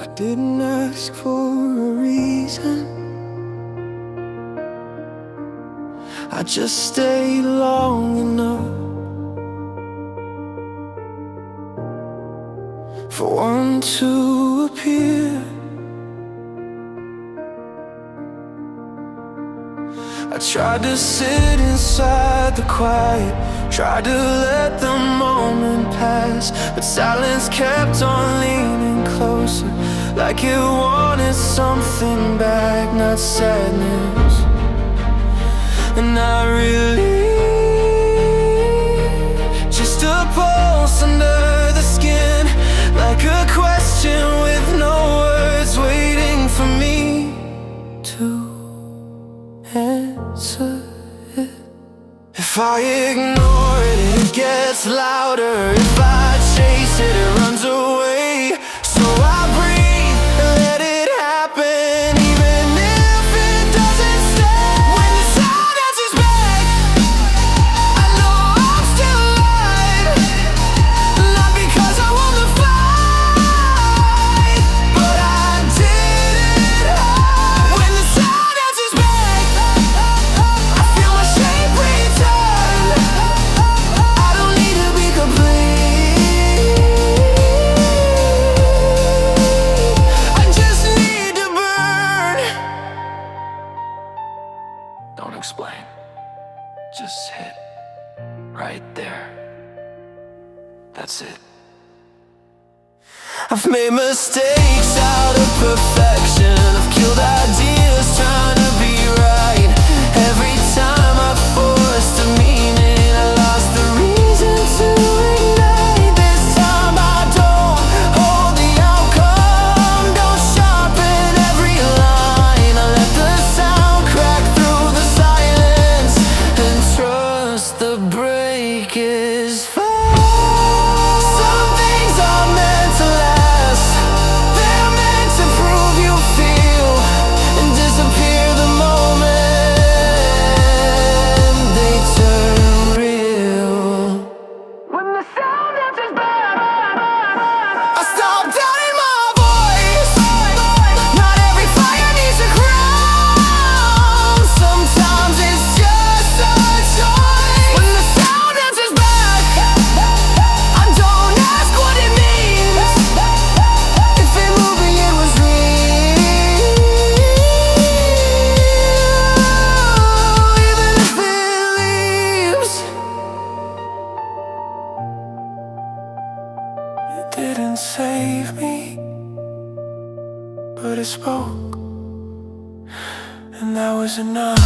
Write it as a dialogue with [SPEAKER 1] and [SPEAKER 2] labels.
[SPEAKER 1] I didn't ask for a reason, I just stayed long enough for one to appear. I tried to sit inside the quiet, tried to let the moment pass, but silence kept on leaning closer, like it wanted something back, not sadness. And I relieved, just a pulse under the skin, like a question with no words waiting for me to answer it. If I ignore it, it gets louder. If I chase it, it runs away. So I breathe and let it happen, even if it doesn't stay. When the sound answers back, I know I'm still alive. Not because I won the fight, but I didn't hide. When the sound answers back, I feel my shape return. I don't need to be complete, I just need to burn. Don't explain, just hit right there. That's it. I've made mistakes out of perfection, I've killed ideas trying to be right. Every time I forced a meaning, I lost the reason to ignite. This time I don't hold the outcome, don't sharpen every line. I let the sound crack through the silence and trust the break is fine. Some things are meant to last, they're meant to prove you feel and disappear the moment they turn real. When the sound answers back, I stop doubting my voice. Not every fire needs a crown, sometimes it's just a choice. When the sound answers back, I don't ask what it means. If it moved me, it was real, even if it leaves. It didn't save me, but it spoke, and that was enough.